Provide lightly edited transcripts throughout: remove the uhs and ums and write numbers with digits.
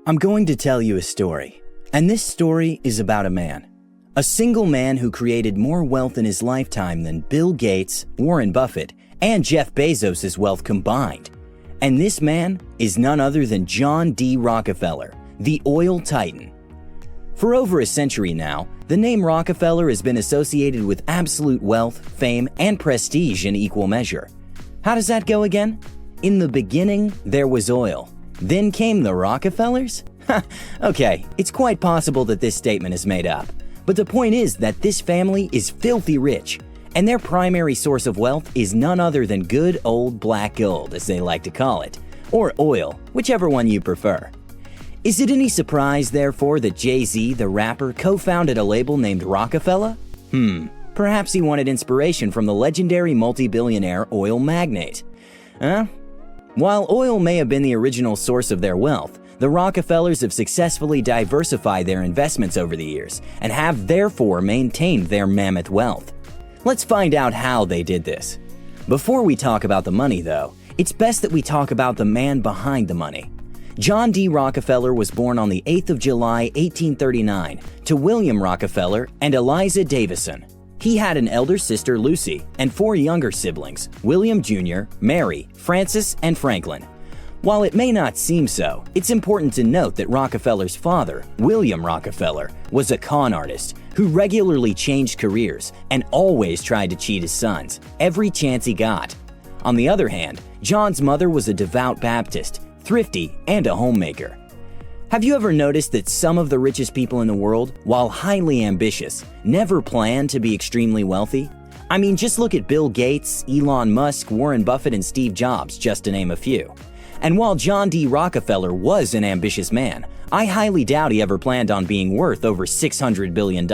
I'm going to tell you a story, and this story is about a man. A single man who created more wealth in his lifetime than Bill Gates, Warren Buffett, and Jeff Bezos' wealth combined. And this man is none other than John D. Rockefeller, the oil titan. For over a century now, the name Rockefeller has been associated with absolute wealth, fame, and prestige in equal measure. How does that go again? In the beginning, there was oil. Then came the Rockefellers? Okay, it's quite possible that this statement is made up. But the point is that this family is filthy rich, and their primary source of wealth is none other than good old black gold, as they like to call it, or oil, whichever one you prefer. Is it any surprise, therefore, that Jay-Z, the rapper, co-founded a label named Rockefeller? Perhaps he wanted inspiration from the legendary multi-billionaire oil magnate. While oil may have been the original source of their wealth, the Rockefellers have successfully diversified their investments over the years and have therefore maintained their mammoth wealth. Let's find out how they did this. Before we talk about the money, though, it's best that we talk about the man behind the money. John D. Rockefeller was born on the 8th of July, 1839, to William Rockefeller and Eliza Davison. He had an elder sister, Lucy, and 4 younger siblings, William Jr., Mary, Francis, and Franklin. While it may not seem so, it's important to note that Rockefeller's father, William Rockefeller, was a con artist who regularly changed careers and always tried to cheat his sons every chance he got. On the other hand, John's mother was a devout Baptist, thrifty, and a homemaker. Have you ever noticed that some of the richest people in the world, while highly ambitious, never planned to be extremely wealthy? I mean, just look at Bill Gates, Elon Musk, Warren Buffett, and Steve Jobs, just to name a few. And while John D. Rockefeller was an ambitious man, I highly doubt he ever planned on being worth over $600 billion.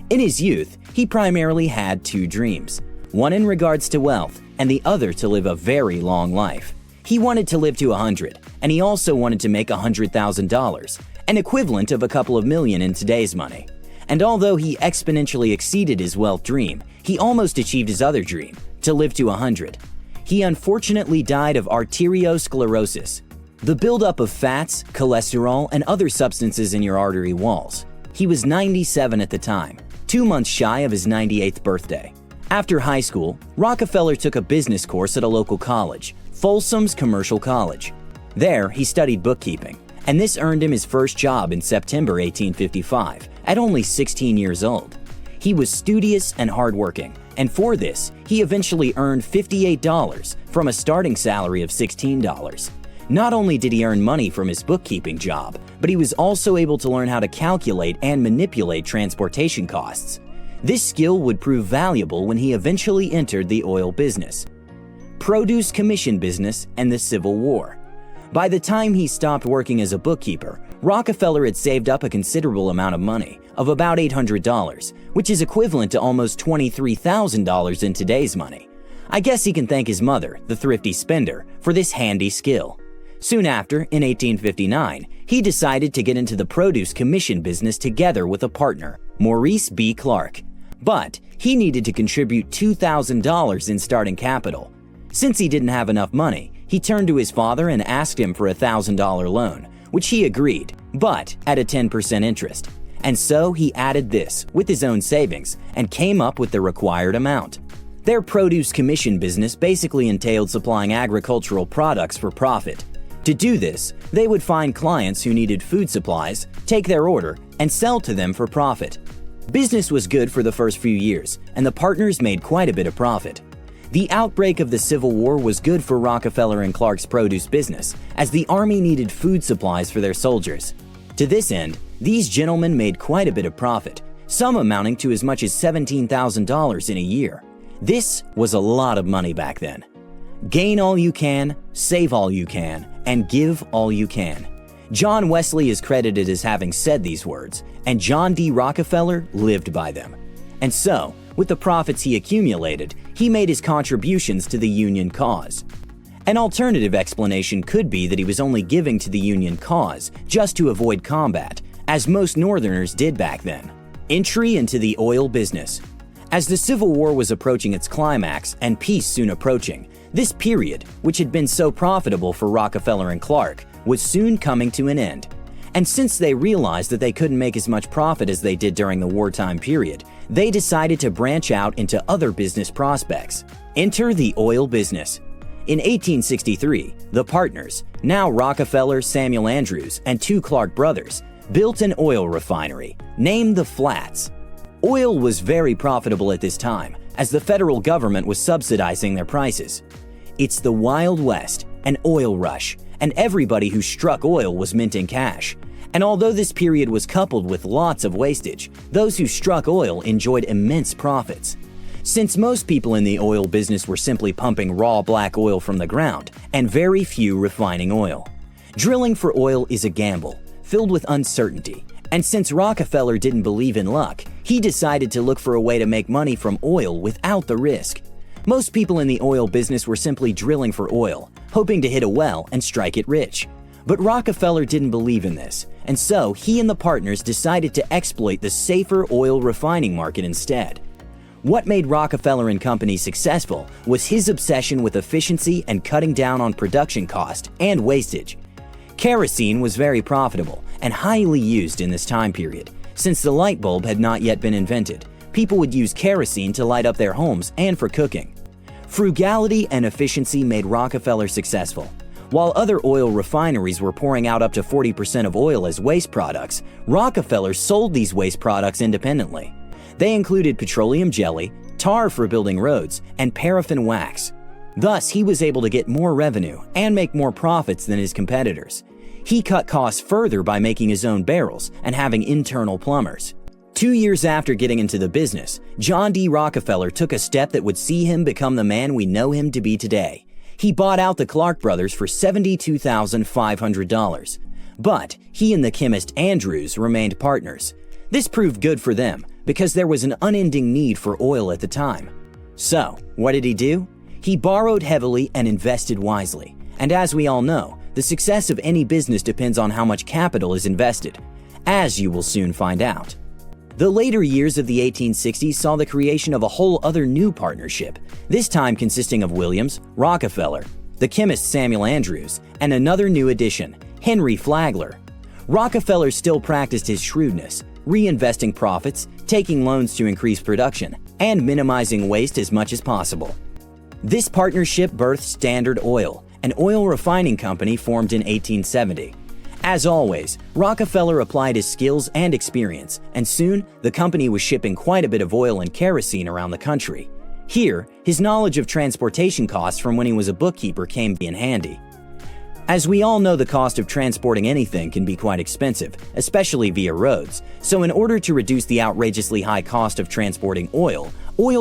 In his youth, he primarily had 2 dreams, one in regards to wealth, and the other to live a very long life. He wanted to live to 100, and he also wanted to make $100,000, an equivalent of a couple of million in today's money. And although he exponentially exceeded his wealth dream, he almost achieved his other dream, to live to 100. He unfortunately died of arteriosclerosis, the buildup of fats, cholesterol, and other substances in your artery walls. He was 97 at the time, 2 months shy of his 98th birthday. After high school, Rockefeller took a business course at a local college, Folsom's Commercial College. There, he studied bookkeeping, and this earned him his first job in September 1855, at only 16 years old. He was studious and hardworking, and for this, he eventually earned $58 from a starting salary of $16. Not only did he earn money from his bookkeeping job, but he was also able to learn how to calculate and manipulate transportation costs. This skill would prove valuable when he eventually entered the oil business, produce commission business, and the Civil War. By the time he stopped working as a bookkeeper, Rockefeller had saved up a considerable amount of money, of about $800, which is equivalent to almost $23,000 in today's money. I guess he can thank his mother, the thrifty spender, for this handy skill. Soon after, in 1859, he decided to get into the produce commission business together with a partner, Maurice B. Clark. But he needed to contribute $2,000 in starting capital. Since he didn't have enough money, he turned to his father and asked him for a $1,000 loan, which he agreed, but at a 10% interest. And so he added this with his own savings and came up with the required amount. Their produce commission business basically entailed supplying agricultural products for profit. To do this, they would find clients who needed food supplies, take their order, and sell to them for profit. Business was good for the first few years, and the partners made quite a bit of profit. The outbreak of the Civil War was good for Rockefeller and Clark's produce business, as the army needed food supplies for their soldiers. To this end, these gentlemen made quite a bit of profit, some amounting to as much as $17,000 in a year. This was a lot of money back then. Gain all you can, save all you can, and give all you can. John Wesley is credited as having said these words, and John D. Rockefeller lived by them. And so, with the profits he accumulated, he made his contributions to the Union cause. An alternative explanation could be that he was only giving to the Union cause just to avoid combat, as most Northerners did back then. Entry into the oil business. As the Civil War was approaching its climax and peace soon approaching, this period, which had been so profitable for Rockefeller and Clark, was soon coming to an end. And since they realized that they couldn't make as much profit as they did during the wartime period, they decided to branch out into other business prospects. Enter the oil business. In 1863, the partners, now Rockefeller, Samuel Andrews, and two Clark brothers, built an oil refinery, named the Flats. Oil was very profitable at this time, as the federal government was subsidizing their prices. It's the Wild West, an oil rush, and everybody who struck oil was minting cash. And although this period was coupled with lots of wastage, those who struck oil enjoyed immense profits. Since most people in the oil business were simply pumping raw black oil from the ground, and very few refining oil. Drilling for oil is a gamble, filled with uncertainty, and since Rockefeller didn't believe in luck, he decided to look for a way to make money from oil without the risk. Most people in the oil business were simply drilling for oil, hoping to hit a well and strike it rich. But Rockefeller didn't believe in this, and so he and the partners decided to exploit the safer oil refining market instead. What made Rockefeller and Company successful was his obsession with efficiency and cutting down on production cost and wastage. Kerosene was very profitable and highly used in this time period. Since the light bulb had not yet been invented, people would use kerosene to light up their homes and for cooking. Frugality and efficiency made Rockefeller successful. While other oil refineries were pouring out up to 40% of oil as waste products, Rockefeller sold these waste products independently. They included petroleum jelly, tar for building roads, and paraffin wax. Thus, he was able to get more revenue and make more profits than his competitors. He cut costs further by making his own barrels and having internal plumbers. 2 years after getting into the business, John D. Rockefeller took a step that would see him become the man we know him to be today. He bought out the Clark brothers for $72,500. But he and the chemist Andrews remained partners. This proved good for them because there was an unending need for oil at the time. So, what did he do? He borrowed heavily and invested wisely. And as we all know, the success of any business depends on how much capital is invested, as you will soon find out. The later years of the 1860s saw the creation of a whole other new partnership, this time consisting of Williams, Rockefeller, the chemist Samuel Andrews, and another new addition, Henry Flagler. Rockefeller still practiced his shrewdness, reinvesting profits, taking loans to increase production, and minimizing waste as much as possible. This partnership birthed Standard Oil, an oil refining company formed in 1870. As always, Rockefeller applied his skills and experience, and soon the company was shipping quite a bit of oil and kerosene around the country. Here, his knowledge of transportation costs from when he was a bookkeeper came in handy. As we all know, the cost of transporting anything can be quite expensive, especially via roads. So in order to reduce the outrageously high cost of transporting oil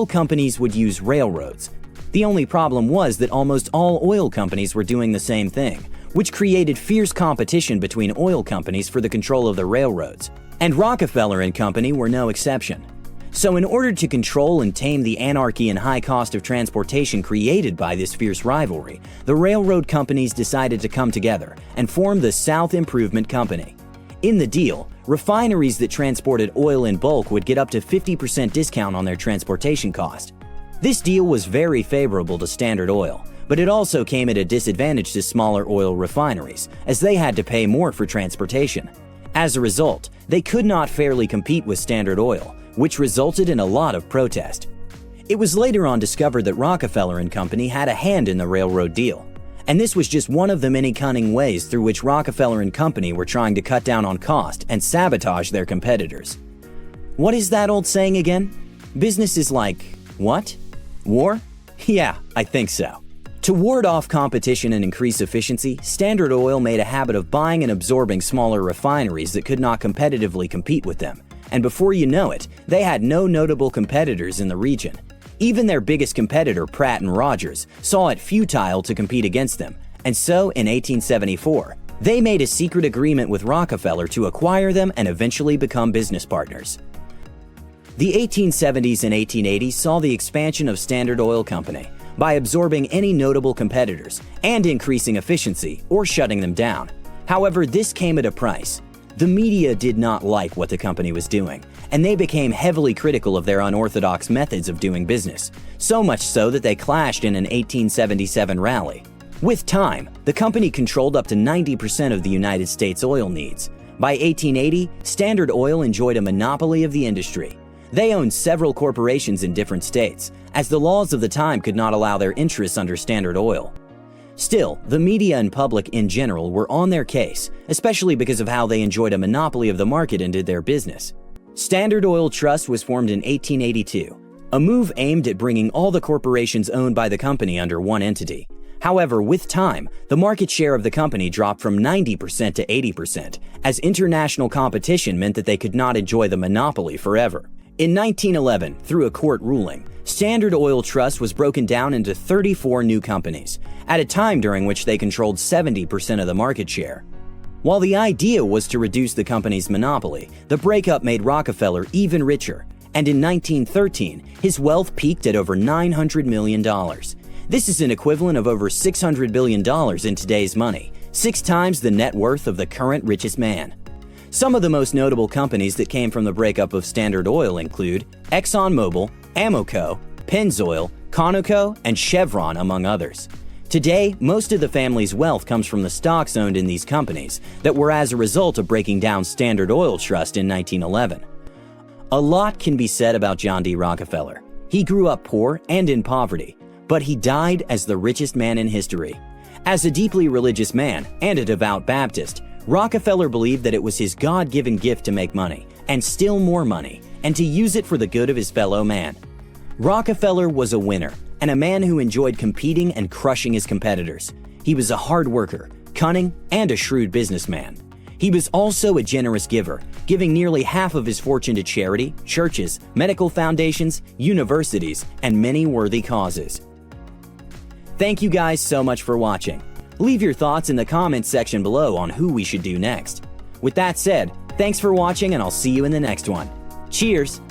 companies would use railroads. The only problem was that almost all oil companies were doing the same thing, which created fierce competition between oil companies for the control of the railroads. And Rockefeller and Company were no exception. So in order to control and tame the anarchy and high cost of transportation created by this fierce rivalry, the railroad companies decided to come together and form the South Improvement Company. In the deal, refineries that transported oil in bulk would get up to 50% discount on their transportation cost. This deal was very favorable to Standard Oil, but it also came at a disadvantage to smaller oil refineries, as they had to pay more for transportation. As a result, they could not fairly compete with Standard Oil, which resulted in a lot of protest. It was later on discovered that Rockefeller and Company had a hand in the railroad deal, and this was just one of the many cunning ways through which Rockefeller and Company were trying to cut down on cost and sabotage their competitors. What is that old saying again? Business is like, what? War? Yeah, I think so. To ward off competition and increase efficiency, Standard Oil made a habit of buying and absorbing smaller refineries that could not competitively compete with them. And before you know it, they had no notable competitors in the region. Even their biggest competitor, Pratt & Rogers, saw it futile to compete against them. And so, in 1874, they made a secret agreement with Rockefeller to acquire them and eventually become business partners. The 1870s and 1880s saw the expansion of Standard Oil Company by absorbing any notable competitors and increasing efficiency or shutting them down. However, this came at a price. The media did not like what the company was doing, and they became heavily critical of their unorthodox methods of doing business, so much so that they clashed in an 1877 rally. With time, the company controlled up to 90% of the United States oil needs. By 1880, Standard Oil enjoyed a monopoly of the industry. They owned several corporations in different states, as the laws of the time could not allow their interests under Standard Oil. Still, the media and public in general were on their case, especially because of how they enjoyed a monopoly of the market and did their business. Standard Oil Trust was formed in 1882, a move aimed at bringing all the corporations owned by the company under one entity. However, with time, the market share of the company dropped from 90% to 80%, as international competition meant that they could not enjoy the monopoly forever. In 1911, through a court ruling, Standard Oil Trust was broken down into 34 new companies, at a time during which they controlled 70% of the market share. While the idea was to reduce the company's monopoly, the breakup made Rockefeller even richer, and in 1913, his wealth peaked at over $900 million. This is an equivalent of over $600 billion in today's money, 6 times the net worth of the current richest man. Some of the most notable companies that came from the breakup of Standard Oil include ExxonMobil, Amoco, Pennzoil, Conoco, and Chevron, among others. Today, most of the family's wealth comes from the stocks owned in these companies that were as a result of breaking down Standard Oil Trust in 1911. A lot can be said about John D. Rockefeller. He grew up poor and in poverty, but he died as the richest man in history. As a deeply religious man and a devout Baptist, Rockefeller believed that it was his God-given gift to make money, and still more money, and to use it for the good of his fellow man. Rockefeller was a winner, and a man who enjoyed competing and crushing his competitors. He was a hard worker, cunning, and a shrewd businessman. He was also a generous giver, giving nearly half of his fortune to charity, churches, medical foundations, universities, and many worthy causes. Thank you guys so much for watching. Leave your thoughts in the comments section below on who we should do next. With that said, thanks for watching and I'll see you in the next one. Cheers!